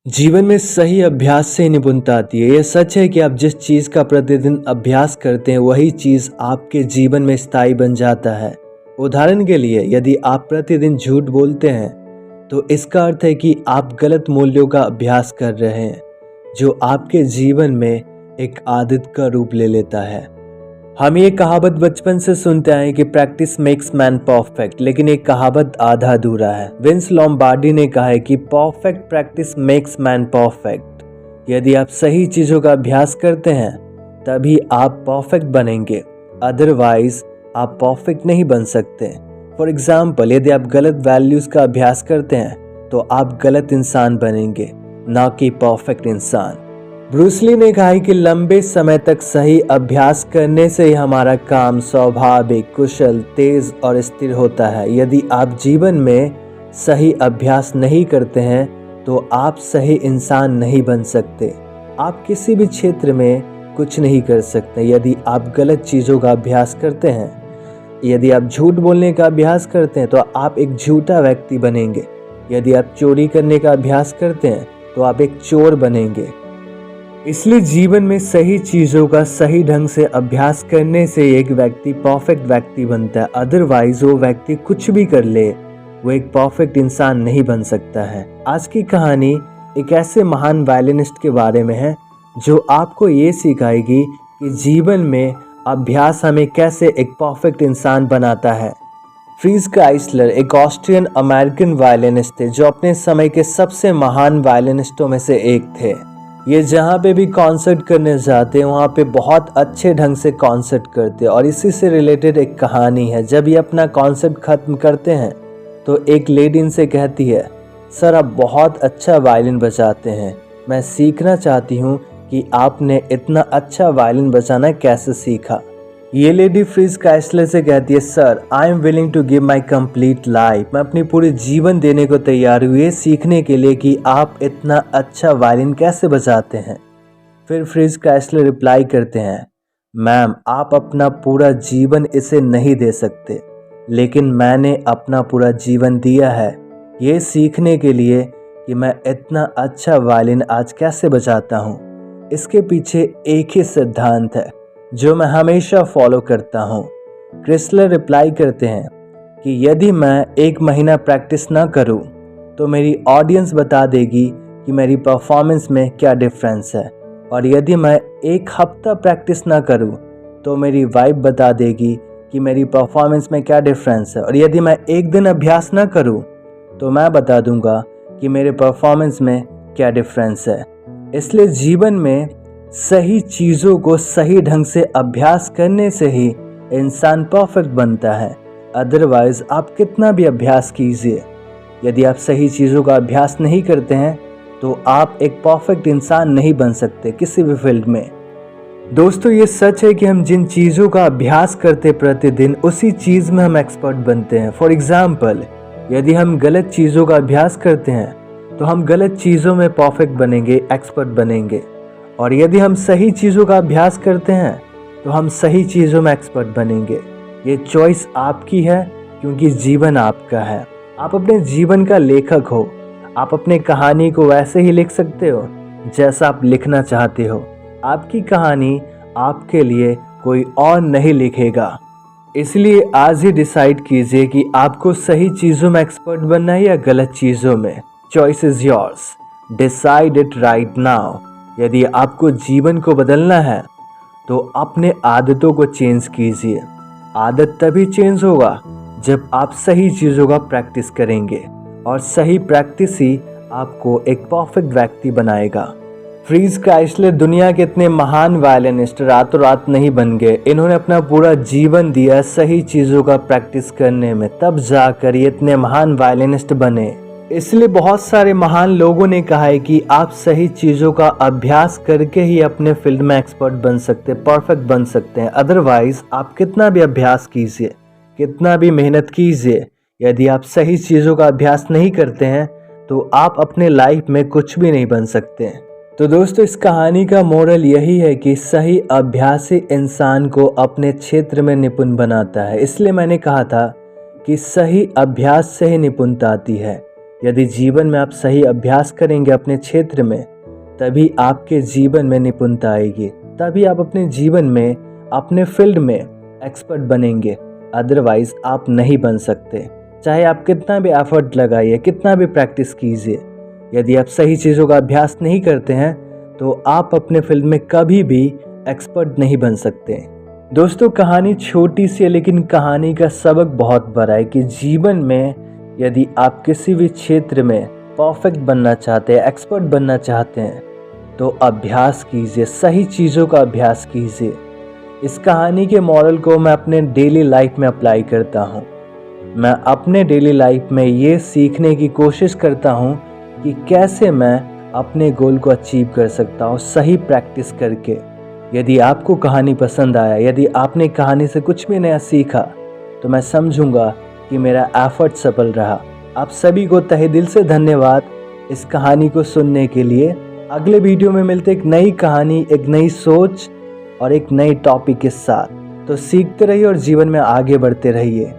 जीवन में सही अभ्यास से निपुणता आती है। यह सच है कि आप जिस चीज़ का प्रतिदिन अभ्यास करते हैं वही चीज़ आपके जीवन में स्थायी बन जाता है। उदाहरण के लिए, यदि आप प्रतिदिन झूठ बोलते हैं तो इसका अर्थ है कि आप गलत मूल्यों का अभ्यास कर रहे हैं, जो आपके जीवन में एक आदत का रूप ले लेता है। हम ये कहावत बचपन से सुनते आए कि प्रैक्टिस मेक्स मैन परफेक्ट, लेकिन ये कहावत आधा अधूरा है। विंस लोम्बार्डी ने कहा है कि perfect practice makes man perfect. यदि आप सही चीज़ों का अभ्यास करते हैं तभी आप परफेक्ट बनेंगे, अदरवाइज आप परफेक्ट नहीं बन सकते। फॉर एग्जाम्पल, यदि आप गलत वैल्यूज़ का अभ्यास करते हैं तो आप गलत इंसान बनेंगे, ना कि परफेक्ट इंसान। ब्रूस ली ने कहा है कि लंबे समय तक सही अभ्यास करने से ही हमारा काम स्वाभाविक, कुशल, तेज और स्थिर होता है। यदि आप जीवन में सही अभ्यास नहीं करते हैं तो आप सही इंसान नहीं बन सकते। आप किसी भी क्षेत्र में कुछ नहीं कर सकते यदि आप गलत चीज़ों का अभ्यास करते हैं। यदि आप झूठ बोलने का अभ्यास करते हैं तो आप एक झूठा व्यक्ति बनेंगे। यदि आप चोरी करने का अभ्यास करते हैं तो आप एक चोर बनेंगे। इसलिए जीवन में सही चीज़ों का सही ढंग से अभ्यास करने से एक व्यक्ति परफेक्ट व्यक्ति बनता है, अदरवाइज वो व्यक्ति कुछ भी कर ले वो एक परफेक्ट इंसान नहीं बन सकता है। आज की कहानी एक ऐसे महान वायलिनिस्ट के बारे में है जो आपको ये सिखाएगी कि जीवन में अभ्यास हमें कैसे एक परफेक्ट इंसान बनाता है। फ्रीज काइसलर एक ऑस्ट्रियन अमेरिकन वायलिनिस्ट थे जो अपने समय के सबसे महान वायलिनिस्टों में से एक थे। ये जहाँ पे भी कॉन्सर्ट करने जाते हैं वहाँ पे बहुत अच्छे ढंग से कॉन्सर्ट करते हैं। और इसी से रिलेटेड एक कहानी है। जब ये अपना कॉन्सर्ट ख़त्म करते हैं तो एक लेडी इनसे कहती है, सर आप बहुत अच्छा वायलिन बजाते हैं, मैं सीखना चाहती हूँ कि आपने इतना अच्छा वायलिन बजाना कैसे सीखा। ये लेडी फ्रीज काइसलर से कहती है, sir I am willing to give my complete life, मैं अपनी पूरी जीवन देने को तैयार हूँ ये सीखने के लिए कि आप इतना अच्छा वायलिन कैसे बजाते हैं। फिर फ्रीज काइसलर रिप्लाई करते हैं, मैम आप अपना पूरा जीवन इसे नहीं दे सकते, लेकिन मैंने अपना पूरा जीवन दिया है ये सीखने के लिए कि मैं इतना अच्छा वायलिन आज कैसे बजाता हूँ। इसके पीछे एक ही सिद्धांत है जो मैं हमेशा फॉलो करता हूँ। क्रिस्लर रिप्लाई करते हैं कि यदि मैं 1 महीना प्रैक्टिस ना करूँ तो मेरी ऑडियंस बता देगी कि मेरी परफॉर्मेंस में क्या डिफरेंस है, और यदि मैं 1 हफ्ता प्रैक्टिस ना करूँ तो मेरी वाइब बता देगी कि मेरी परफॉर्मेंस में क्या डिफरेंस है, और यदि मैं 1 दिन अभ्यास ना करूँ तो मैं बता दूंगा कि मेरे परफॉर्मेंस में क्या डिफरेंस है। इसलिए जीवन में सही चीज़ों को सही ढंग से अभ्यास करने से ही इंसान परफेक्ट बनता है, अदरवाइज आप कितना भी अभ्यास कीजिए, यदि आप सही चीज़ों का अभ्यास नहीं करते हैं तो आप एक परफेक्ट इंसान नहीं बन सकते किसी भी फील्ड में। दोस्तों ये सच है कि हम जिन चीज़ों का अभ्यास करते प्रतिदिन उसी चीज़ में हम एक्सपर्ट बनते हैं। फॉर एग्जाम्पल, यदि हम गलत चीज़ों का अभ्यास करते हैं तो हम गलत चीज़ों में परफेक्ट बनेंगे, एक्सपर्ट बनेंगे, और यदि हम सही चीज़ों का अभ्यास करते हैं तो हम सही चीज़ों में एक्सपर्ट बनेंगे। ये चॉइस आपकी है क्योंकि जीवन आपका है। आप अपने जीवन का लेखक हो। आप अपने कहानी को वैसे ही लिख सकते हो जैसा आप लिखना चाहते हो। आपकी कहानी आपके लिए कोई और नहीं लिखेगा। इसलिए आज ही डिसाइड कीजिए कि आपको सही चीज़ों में एक्सपर्ट बनना है या गलत चीज़ों में। Choice is yours, decide it right now. यदि आपको जीवन को बदलना है तो अपने आदतों को चेंज कीजिए। आदत तभी चेंज होगा जब आप सही चीज़ों का प्रैक्टिस करेंगे, और सही प्रैक्टिस ही आपको एक परफेक्ट व्यक्ति बनाएगा। फ्रीज काइसलर दुनिया के इतने महान वायलिनिस्ट रातों रात नहीं बन गए। इन्होंने अपना पूरा जीवन दिया सही चीज़ों का प्रैक्टिस करने में, तब जाकर ये इतने महान वायलिनिस्ट बने। इसलिए बहुत सारे महान लोगों ने कहा है कि आप सही चीज़ों का अभ्यास करके ही अपने फील्ड में एक्सपर्ट बन सकते, परफेक्ट बन सकते हैं। अदरवाइज आप कितना भी अभ्यास कीजिए, कितना भी मेहनत कीजिए, यदि आप सही चीज़ों का अभ्यास नहीं करते हैं तो आप अपने लाइफ में कुछ भी नहीं बन सकते। तो दोस्तों इस कहानी का मोरल यही है कि सही अभ्यास ही इंसान को अपने क्षेत्र में निपुण बनाता है। इसलिए मैंने कहा था कि सही अभ्यास से ही निपुणता आती है। यदि जीवन में आप सही अभ्यास करेंगे अपने क्षेत्र में, तभी आपके जीवन में निपुणता आएगी, तभी आप अपने जीवन में अपने फील्ड में एक्सपर्ट बनेंगे। अदरवाइज आप नहीं बन सकते। चाहे आप कितना भी एफर्ट लगाइए, कितना भी प्रैक्टिस कीजिए, यदि आप सही चीज़ों का अभ्यास नहीं करते हैं तो आप अपने फील्ड में कभी भी एक्सपर्ट नहीं बन सकते। दोस्तों, कहानी छोटी सी है लेकिन कहानी का सबक बहुत बड़ा है कि जीवन में यदि आप किसी भी क्षेत्र में परफेक्ट बनना चाहते हैं, एक्सपर्ट बनना चाहते हैं, तो अभ्यास कीजिए, सही चीज़ों का अभ्यास कीजिए। इस कहानी के मॉरल को मैं अपने डेली लाइफ में अप्लाई करता हूँ। मैं अपने डेली लाइफ में ये सीखने की कोशिश करता हूँ कि कैसे मैं अपने गोल को अचीव कर सकता हूँ सही प्रैक्टिस करके। यदि आपको कहानी पसंद आया, यदि आपने कहानी से कुछ भी नया सीखा, तो मैं समझूंगा कि मेरा एफर्ट सफल रहा। आप सभी को तहे दिल से धन्यवाद इस कहानी को सुनने के लिए। अगले वीडियो में मिलते एक नई कहानी, एक नई सोच और एक नई टॉपिक के साथ। तो सीखते रहिए और जीवन में आगे बढ़ते रहिए।